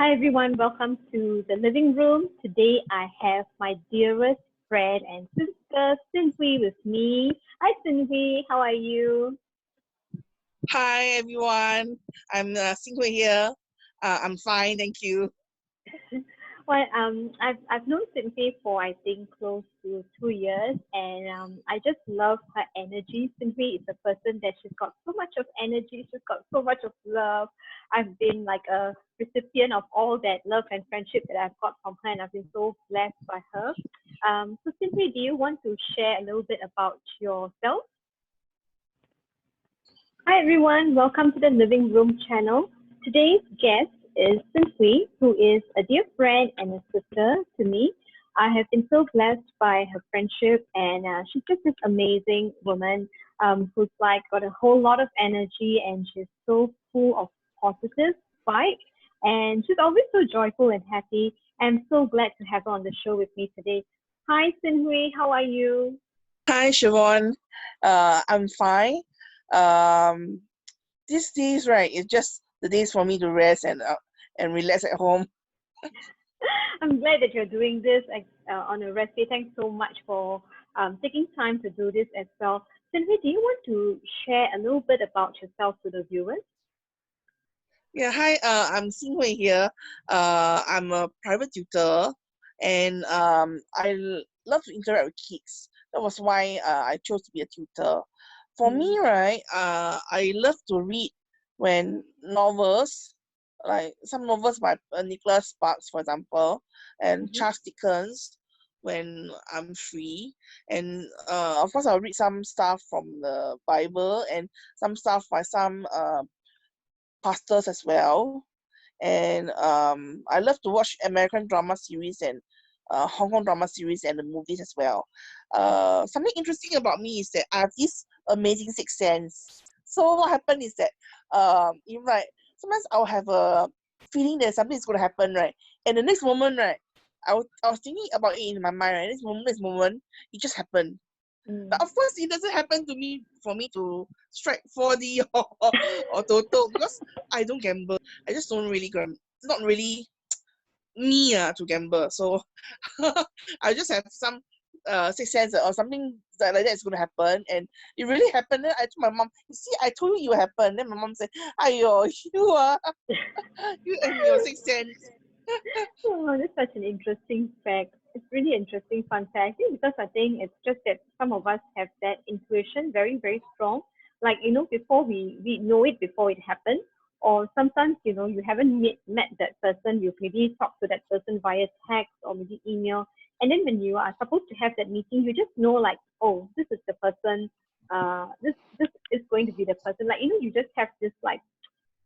Hi everyone, welcome to the living room. Today I have my dearest friend and sister, Xin Hui, with me. Hi Xin Hui, how are you? Hi everyone, I'm Xin Hui here. I'm fine, thank you. Well, I've known Xin Hui for I think close to 2 years, and I just love her energy. Xin Hui is a person that she's got so much of energy, she's got so much of love. I've been like a recipient of all that love and friendship that I've got from her, and I've been so blessed by her. So Xin Hui, do you want to share a little bit about yourself? Hi everyone, welcome to the Living Room channel. Today's guest is Xin Hui, who is a dear friend and a sister to me. I have been so blessed by her friendship, and she's just this amazing woman who's like got a whole lot of energy, and she's so full of positive vibes, and she's always so joyful and happy. I'm so glad to have her on the show with me today. Hi Xin Hui, how are you? Hi Siobhan, I'm fine. Um, these days, right, it's just the days for me to rest and relax at home. I'm glad that you're doing this on a rest day. Thanks so much for taking time to do this as well. Cindy, do you want to share a little bit about yourself to the viewers? Yeah, hi, I'm Xin Hui here. I'm a private tutor, and love to interact with kids. That was why I chose to be a tutor. For me, right, I love to read when novels, like some novels by Nicholas Sparks, for example, and Mm-hmm. Charles Dickens when I'm free. And of course, I'll read some stuff from the Bible and some stuff by some pastors as well. And I love to watch American drama series and Hong Kong drama series and the movies as well. Something interesting about me is that I have this amazing sixth sense. So what happened is that you right, sometimes I'll have a feeling that something is going to happen, right? And the next moment, right, I was thinking about it in my mind, right? This moment, it just happened. But Mm. of course, it doesn't happen to me for me to strike 4D or Toto because I don't gamble. I just don't really gamble. It's not really me to gamble. So I just have some sixth sense or something like that is going to happen. And it really happened. Then I told my mom, you see, I told you it would happen. Then my mom said, Ayo, you are, you and your sixth sense. Oh, that's such an interesting fact. It's really interesting fun fact. I think because I think it's just that some of us have that intuition very, very strong. Like, before we know it before it happens. Or sometimes, you haven't met that person. You've maybe talked to that person via text or maybe email. And then when you are supposed to have that meeting, you just know like, oh, this is the person. This is going to be the person. Like, you just have this like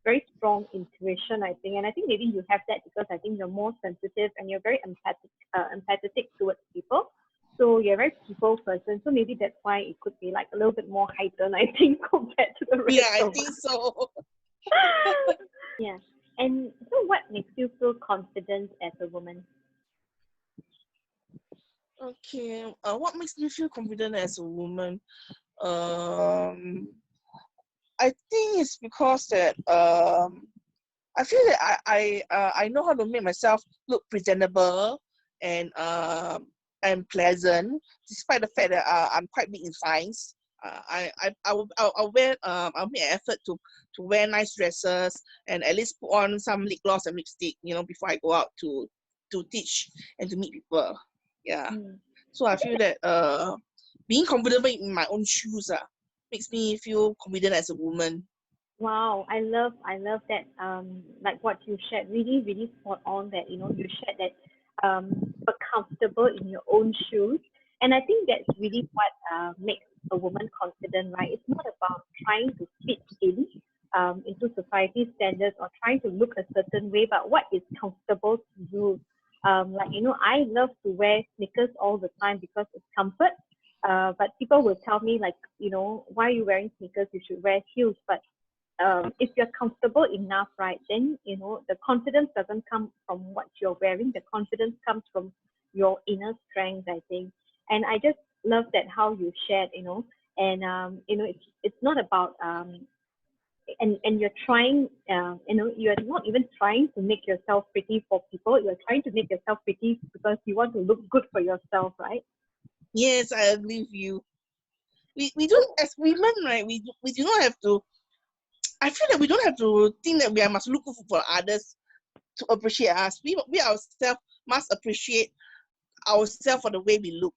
very strong intuition, I think. And I think maybe you have that because I think you're more sensitive and you're very empathetic towards people. So you're a very people person. So maybe that's why it could be like a little bit more heightened, I think, compared to the Yeah, rest I of think us. so. Yeah. And so what makes you feel confident as a woman? Okay, what makes me feel confident as a woman? Um, I think it's because that I feel that I know how to make myself look presentable and pleasant, despite the fact that I'm quite big in size. I'll wear I'll make an effort to wear nice dresses and at least put on some lip gloss and lipstick, before I go out to teach and to meet people. Yeah. Mm. So I I think feel that being comfortable in my own shoes makes me feel confident as a woman. wow, I love that like what you shared, really, really spot on that, you shared that you're comfortable in your own shoes. And I think that's really what makes a woman confident, right? It's not about trying to fit in into society standards or trying to look a certain way, but what is comfortable to you. Like, I love to wear sneakers all the time because it's comfort. But people will tell me like, why are you wearing sneakers? You should wear heels. But if you're comfortable enough, right, then the confidence doesn't come from what you're wearing. The confidence comes from your inner strength, I think. And I just love that how you shared, and it's not about and you're trying, you're not even trying to make yourself pretty for people. You're trying to make yourself pretty because you want to look good for yourself, right? Yes, I agree with you. We don't, as women, right? We do not have to. I feel that we don't have to think that we must look good for others to appreciate us. We ourselves must appreciate ourselves for the way we look.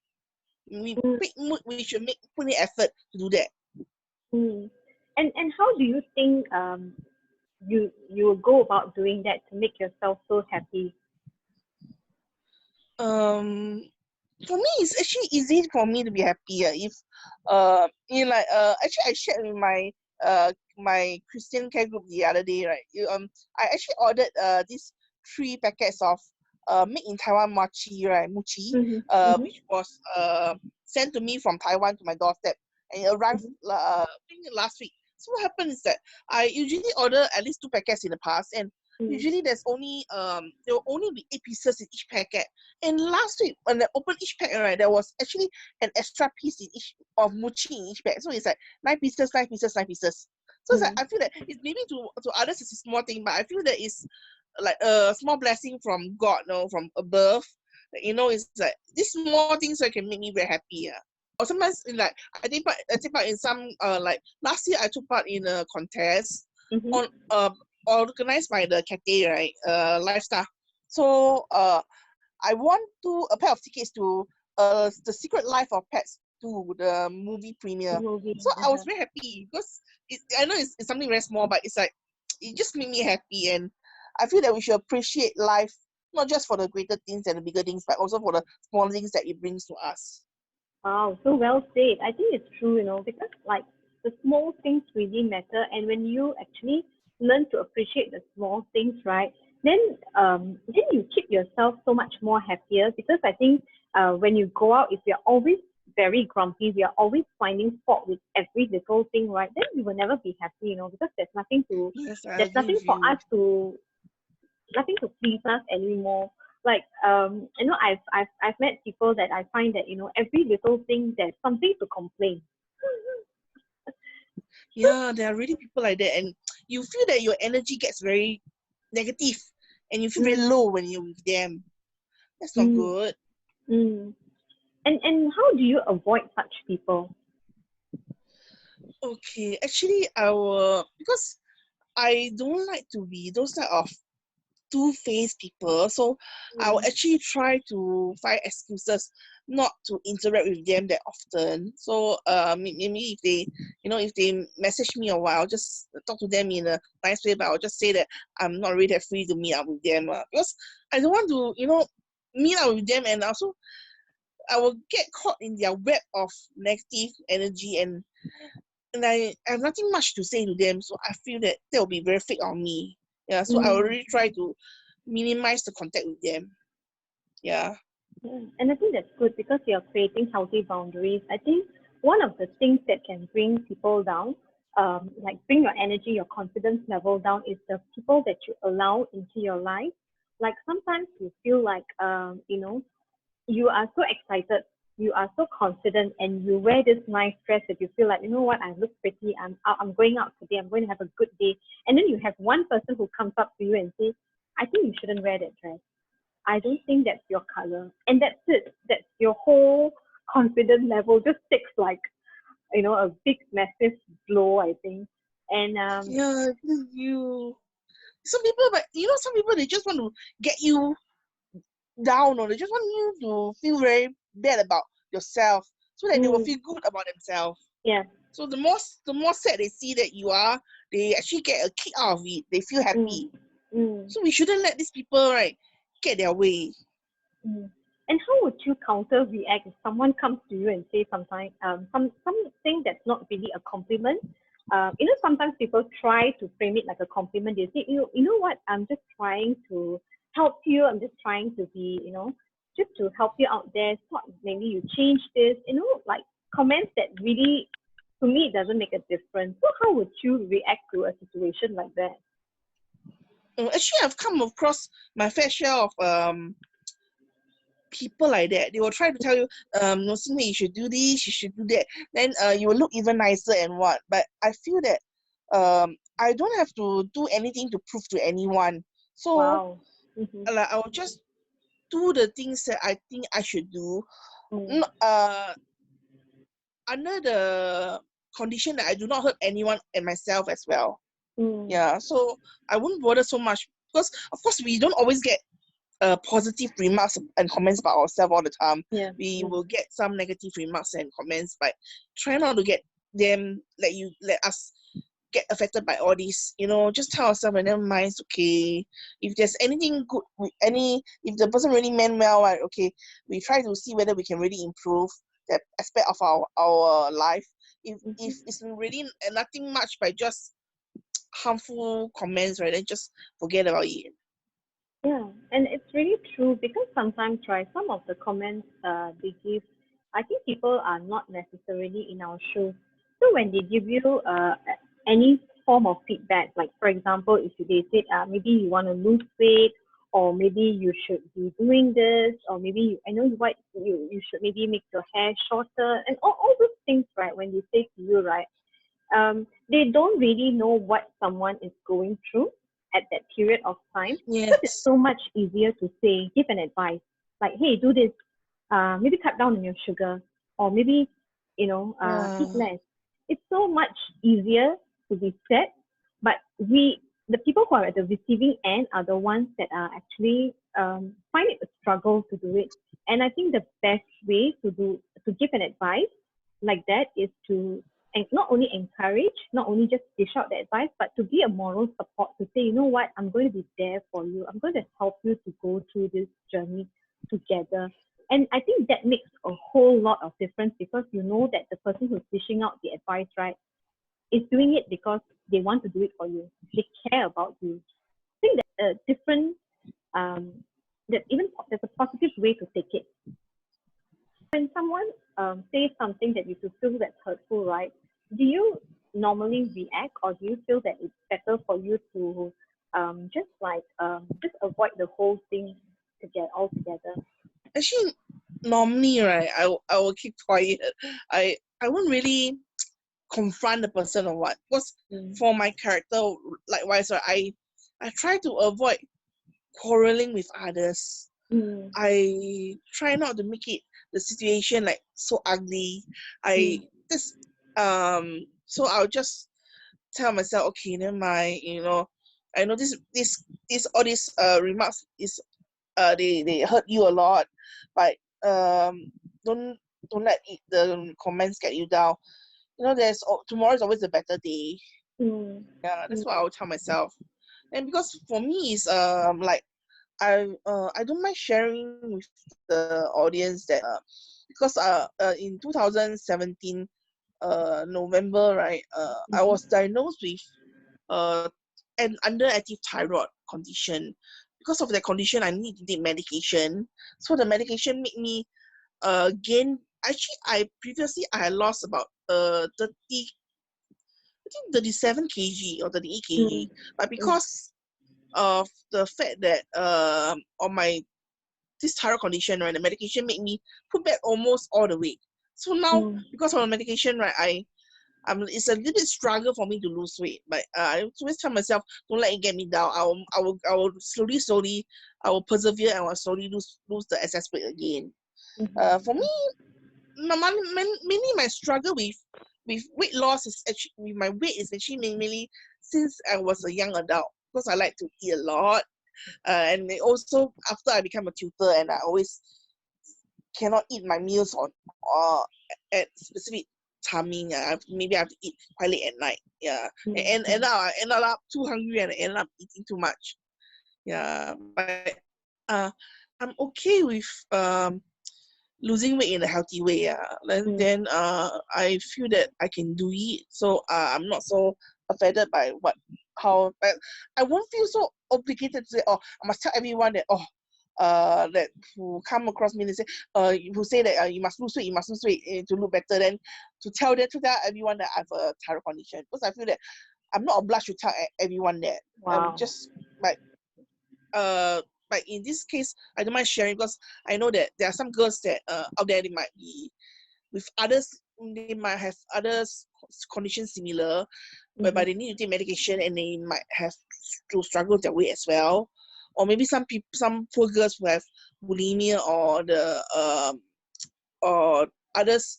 Mm, We should put in effort to do that. mm. And how do you think you will go about doing that to make yourself so happy? Um, for me, it's actually easy for me to be happier if actually I shared with my Christian care group the other day, right? I actually ordered these 3 packets of made in Taiwan mochi, right? Mochi, Mm-hmm, mm-hmm, which was sent to me from Taiwan to my doorstep, and it arrived mm-hmm, I think last week. So what happened is that I usually order at least 2 packets in the past, and mm-hmm, usually there will only be 8 pieces in each packet. And last week, when I opened each pack, right, there was actually an extra piece in each of mochi in each pack. So it's like 9 pieces, 9 pieces, 9 pieces. So it's like mm-hmm. I feel that it's maybe to others it's a small thing, but I feel that it's like a small blessing from God, from above. It's like these small things that can make me very happy. Yeah. Or sometimes like I take part in some like last year I took part in a contest Mm-hmm. on organized by the Cathay, right, lifestyle. So I won a pair of tickets to the Secret Life of Pets to the movie premiere. Movie. So I was Uh-huh. very happy because I know it's something very small, but it's like it just made me happy, and I feel that we should appreciate life not just for the greater things and the bigger things, but also for the small things that it brings to us. Wow, so well said. I think it's true, because like the small things really matter, and when you actually learn to appreciate the small things, right, then you keep yourself so much more happier because I think when you go out, if you're always very grumpy, we are always finding fault with every little thing, right? Then we will never be happy, because Yes, I there's agree nothing with for you. us to nothing to please us anymore. Like I've met people that I find that every little thing there's something to complain. Yeah, there are really people like that, and you feel that your energy gets very negative, and you feel very Mm, low when you're with them. That's not mm, good. mm. And how do you avoid such people? Okay, actually, I will because I don't like to be those type of two-faced people. So I will Mm, actually try to find excuses not to interact with them that often. So maybe if they message me or what, I'll just talk to them in a nice way, but I'll just say that I'm not really that free to meet up with them because I don't want to meet up with them, and also I will get caught in their web of negative energy, and I have nothing much to say to them, so I feel that will be very fake on me. Yeah, so I will mm, really try to minimize the contact with them. Yeah. mm. And I think that's good because you're creating healthy boundaries. I think one of the things that can bring people down, like bring your energy, your confidence level down, is the people that you allow into your life. Like sometimes you feel like, you are so excited, you are so confident, and you wear this nice dress that you feel like, you know what, I look pretty, I'm going out today, I'm going to have a good day. And then you have one person who comes up to you and says, I think you shouldn't wear that dress. I don't think that's your color. And that's it. That's your whole confidence level just takes like, a big, massive blow, I think. And Yeah, you. Some people, but some people they just want to get you down, or they just want you to feel very bad about yourself, so that they will mm, feel good about themselves. yeah, So the more sad they see that you are, they actually get a kick out of it. They feel mm, happy. mm. So we shouldn't let these people get their way. Mm. And how would you counter react if someone comes to you and say something that's not really a compliment? Sometimes people try to frame it like a compliment. They say, you know what? I'm just trying to help you. I'm just trying to be, just to help you out there. Thought maybe you change this. Like comments that really, to me, it doesn't make a difference. So how would you react to a situation like that? Actually, I've come across my fair share of people like that. They will try to tell you, no, Xin Hui, you should do this, you should do that. Then you will look even nicer and what. But I feel that I don't have to do anything to prove to anyone. So Wow. Mm-hmm. like, I will just do the things that I think I should do. Mm. Under the condition that I do not hurt anyone and myself as well. Mm. Yeah, so I wouldn't bother so much because, of course, we don't always get positive remarks and comments about ourselves all the time. Yeah. We Mm. will get some negative remarks and comments, but try not to get them let us get affected by all these. Just tell ourselves, and never mind, it's okay. If there's anything good, if the person really meant well, right? Okay, we try to see whether we can really improve that aspect of our life. If Mm-hmm. it's really nothing much by just harmful comments, right? Then just forget about it. Yeah, and it's really true because sometimes, right, some of the comments they give, I think people are not necessarily in our shoes. So when they give you any form of feedback, like for example, if they said maybe you want to lose weight, or maybe you should be doing this, or maybe I know you should maybe make your hair shorter, and all those things, right? When they say to you, right, they don't really know what someone is going through at that period of time. Because it's Yes. so much easier to say, give an advice, like, hey, do this, maybe cut down on your sugar, or maybe, eat Yeah. less. It's so much easier to be said, but the people who are at the receiving end are the ones that are actually find it a struggle to do it. And I think the best way to give an advice like that is to and not only encourage, not only just dish out the advice, but to be a moral support to say, you know what, I'm going to be there for you. I'm going to help you to go through this journey together. And I think that makes a whole lot of difference because you know that the person who's dishing out the advice, right, is doing it because they want to do it for you. They care about you. I think that's a different, um, that even there's a positive way to take it. When someone says something that you feel that's hurtful, right? Do you normally react, or do you feel that it's better for you to just avoid the whole thing to get all together? Actually, normally, right, I will keep quiet. I won't really confront the person or what. Because Mm, for my character, likewise, right, I try to avoid quarreling with others. mm, I try not to make it the situation like so ugly. I mm, this so I'll just tell myself, okay, never mind. I know this all these remarks is they hurt you a lot, but um don't don't let the comments get you down. There's tomorrow is always a better day. mm, Yeah, that's mm, what I will tell myself. And because for me it's like I don't mind sharing with the audience that because in 2017 November, right, I mhm, was diagnosed with uh an underactive thyroid condition. Because of that condition, I need to take medication. So the medication made me gain. Actually, I had lost about 30, I think 37 kg or 38 mm, kg, but mm, because of the fact that on my this thyroid condition, right, the medication made me put back almost all the weight. So now, mm, because of the medication, right, it's a little bit struggle for me to lose weight. But I always tell myself, don't let it get me down. I will slowly, I will persevere and I will slowly lose the excess weight again. mhm, For me, mainly my struggle with weight loss is actually with my weight is actually mainly since I was a young adult because I like to eat a lot. And also after I become a tutor and I always cannot eat my meals on uh, at specific timing. Maybe I have to eat quite late at night. Yeah, mm, and mm, now I ended up too hungry and I ended up eating too much. Yeah, but I'm okay with losing weight in a healthy way. Yeah, mm, then I feel that I can do it. So I'm not so affected by how. But I won't feel so obligated to say, oh, I must tell everyone that, oh, that who come across me and say, who say that you must lose weight, to look better. Then to tell everyone that I have a thyroid condition, because I feel that I'm not obliged to tell everyone that. wow. Just like uh but in this case I don't mind sharing because I know that there are some girls that out there they might be with others they might have other conditions similar, whereby they need to take medication and they might have to struggle their way as well. Or maybe some poor girls who have bulimia or or others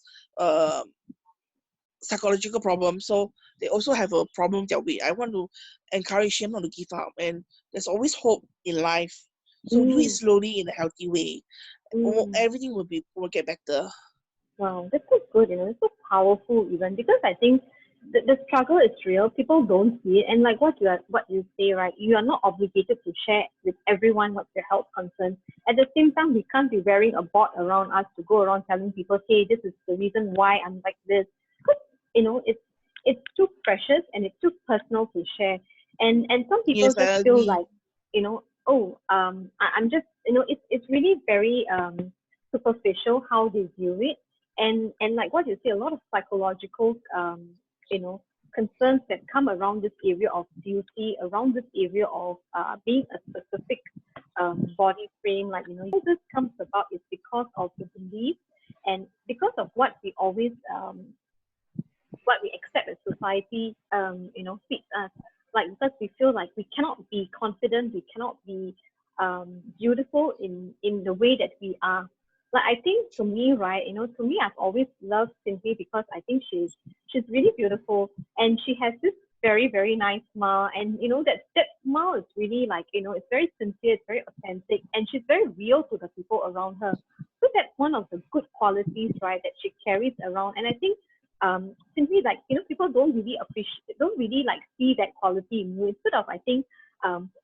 psychological problems, so they also have a problem their way. I want to encourage them not to give up, and there's always hope in life. So do it slowly in a healthy way. Everything will get better. Wow, that's so good, it's so powerful even because I think the struggle is real. People don't see it. And like what you say, right? You are not obligated to share with everyone what's your health concern. At the same time, we can't be wearing a board around us to go around telling people, hey, this is the reason why I'm like this. Because it's too precious and it's too personal to share. And some people Yes, just I feel agree. like, I'm just it's really very superficial how they view it. And like what you say, a lot of psychological you know concerns that come around this area of beauty, around this area of being a specific body frame. Like all this comes about is because of the belief and because of what we accept as society fits us. Like because we feel like we cannot be confident, we cannot be beautiful in the way that we are. Like I think to me, right, to me I've always loved Cynthia because I think she's really beautiful and she has this very, very nice smile. And that smile is really like, it's very sincere, it's very authentic, and she's very real to the people around her. So that's one of the good qualities, right, that she carries around. And I think simply like people don't really like see that quality in you. Instead of I think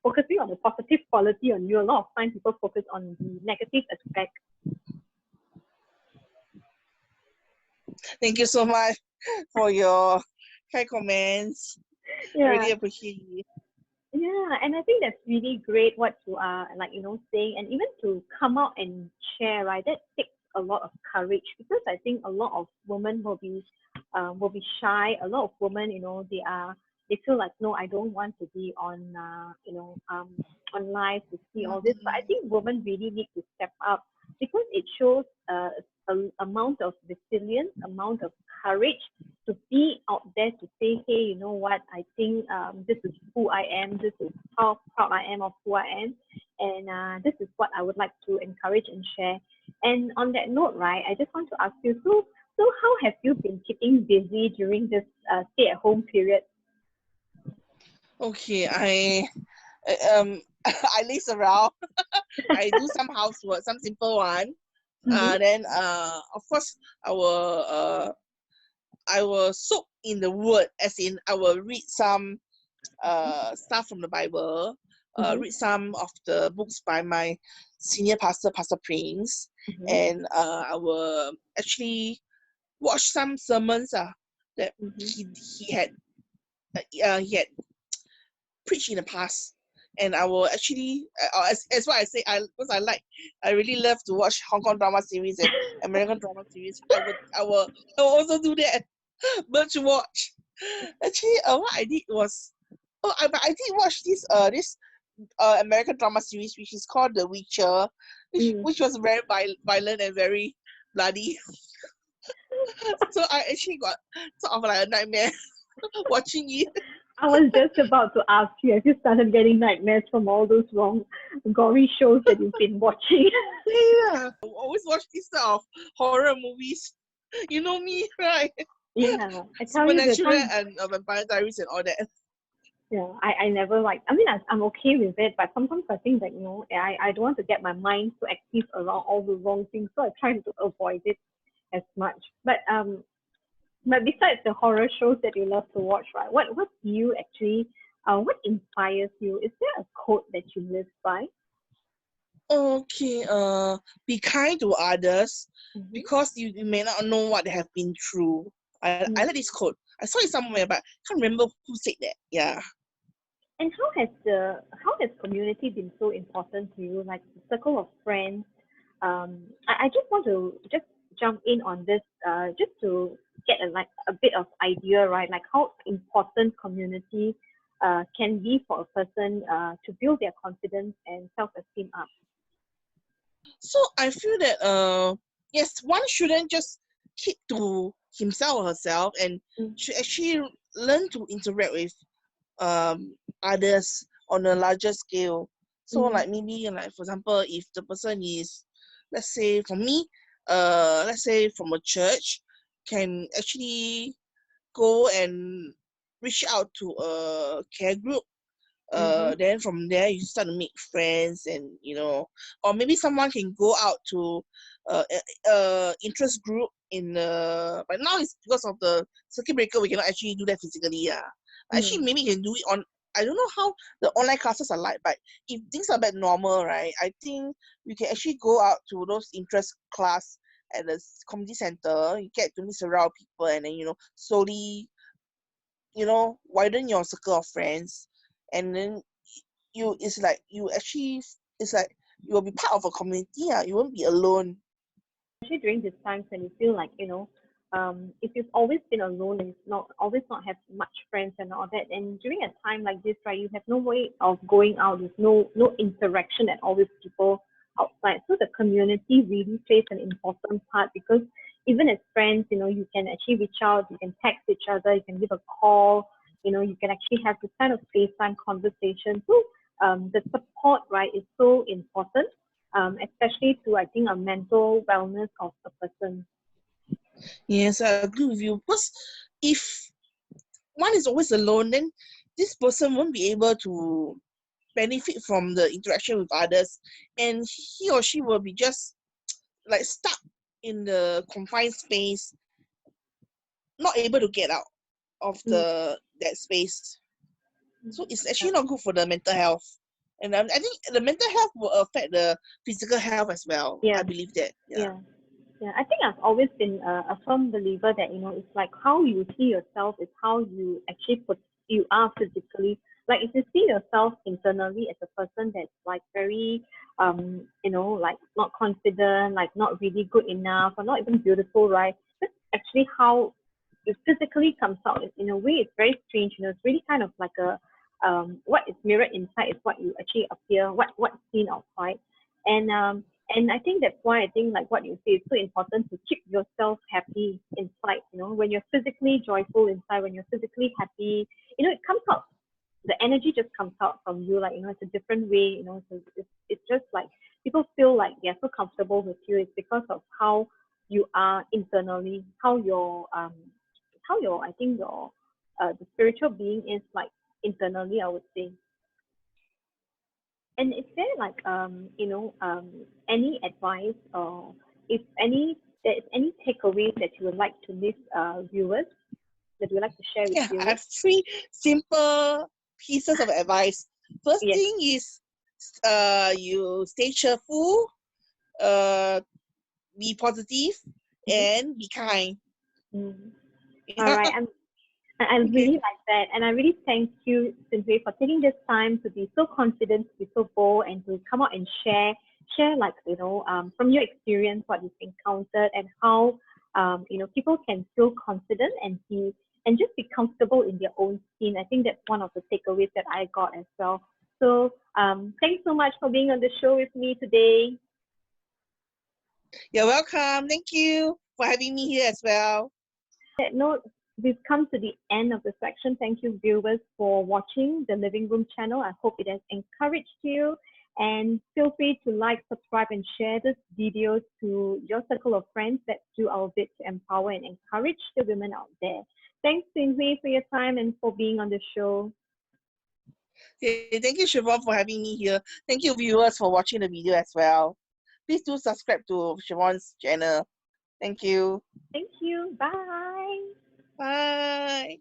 focusing on the positive quality on you, a lot of times people focus on the negative aspect. Thank you so much for your kind comments. I really appreciate it. Yeah, and I think that's really great what you are like, saying, and even to come out and share, right? That takes a lot of courage because I think a lot of women will be shy. A lot of women, they feel like, no, I don't want to be on, on live to see all this. But I think women really need to step up because it shows a amount of resilience, amount of courage to be out there to say, hey, you know what, I think this is who I am, this is how proud I am of who I am, and this is what I would like to encourage and share. And on that note, right, I just want to ask you, so how have you been keeping busy during this stay-at-home period? Okay, I lace around. I do some housework, some simple one. Mm-hmm. Then of course I will soak in the word, as in I will read some stuff from the Bible, Mm-hmm. read some of the books by my senior pastor, Pastor Prince, Mm-hmm. and I will actually watch some sermons that Mm-hmm. he had preached in the past. And I will actually, as what I say, because I really love to watch Hong Kong drama series and American drama series. I will also do that, but to watch. Actually, what I did was, I did watch this American drama series which is called The Witcher, Mm. which was very violent and very bloody. So I actually got sort of like a nightmare watching it. I was just about to ask you, have you started getting nightmares from all those gory shows that you've been watching? Yeah, I always watch this sort of horror movies. You know me, right? Yeah, I tell you the Supernatural time. and Vampire Diaries and all that. Yeah, I never like. I mean, I'm okay with it, but sometimes I think that I don't want to get my mind so active around all the wrong things, so I try to avoid it as much. But besides the horror shows that you love to watch, right? What do you actually what inspires you? Is there a quote that you live by? Okay, be kind to others Mm-hmm. because you may not know what they have been through. I like this quote. I saw it somewhere, but I can't remember who said that. Yeah. And how has community been so important to you? Like the circle of friends. I just want to just jump in on this, just to get like a bit of idea, right? Like how important community can be for a person to build their confidence and self-esteem up. So I feel that yes, one shouldn't just keep to himself or herself and should actually learn to interact with others on a larger scale. So like maybe like for example, if the person is, let's say for me, let's say from a church, can actually go and reach out to a care group. Then from there you start to make friends, and or maybe someone can go out to interest group in but now it's because of the circuit breaker we cannot actually do that physically. Actually maybe you can do it on, I don't know how the online classes are like, but if things are back normal, right, I think we can actually go out to those interest class at the community center. You get to meet around people, and then slowly widen your circle of friends, and then it's like you actually, it's like you will be part of a community. You won't be alone. Especially during these times when you feel like, if you've always been alone and not always not have much friends and all that, and during a time like this, right, you have no way of going out, there's no interaction at all with people outside. So the community really plays an important part, because even as friends, you can actually reach out, you can text each other, you can give a call, you can actually have this kind of FaceTime conversation. So the support, right, is so important, especially to, I think, a mental wellness of a person. Yes, I agree with you, because if one is always alone, then this person won't be able to benefit from the interaction with others, and he or she will be just like stuck in the confined space, not able to get out of Mm, that space. So it's yeah. actually not good for the mental health. And I think the mental health will affect the physical health as well. I Yeah, believe that. Yeah. yeah. Yeah, I think I've always been a firm believer that, it's like how you see yourself is how you actually you are physically. Like if you see yourself internally as a person that's like very, like not confident, like not really good enough, or not even beautiful, right? That's actually how it physically comes out. In a way, it's very strange. It's really kind of like a, what is mirrored inside is what you actually appear, what's seen outside. And I think that's why I think like what you say is so important to keep yourself happy inside. When you're physically joyful inside, when you're physically happy, it comes out. The energy just comes out from you. Like, it's a different way. So it's just like people feel like they're so comfortable with you. It's because of how you are internally, how your I think your the spiritual being is like internally, I would say. And is there like any advice, or if there's any takeaways that you would like to leave viewers, that you would like to share with Yeah, I viewers? have 3 simple pieces of advice. First Yes. thing is you stay cheerful, uh, be positive, Mm-hmm. and be kind. Mm. All right. I Okay. really like that, and I really thank you, Xin for taking this time to be so confident, to be so bold, and to come out and share like from your experience what you've encountered, and how people can feel confident and just be comfortable in their own skin. I think that's one of the takeaways that I got as well. So thanks so much for being on the show with me today. You're welcome. Thank you for having me here as well. That note, we've come to the end of the section. Thank you, viewers, for watching the Living Room channel. I hope it has encouraged you. And feel free to like, subscribe, and share this video to your circle of friends. Let's do our bit to empower and encourage the women out there. Thanks, Xin Hui, for your time and for being on the show. Okay, thank you, Siobhan, for having me here. Thank you, viewers, for watching the video as well. Please do subscribe to Siobhan's channel. Thank you. Thank you. Bye. Bye.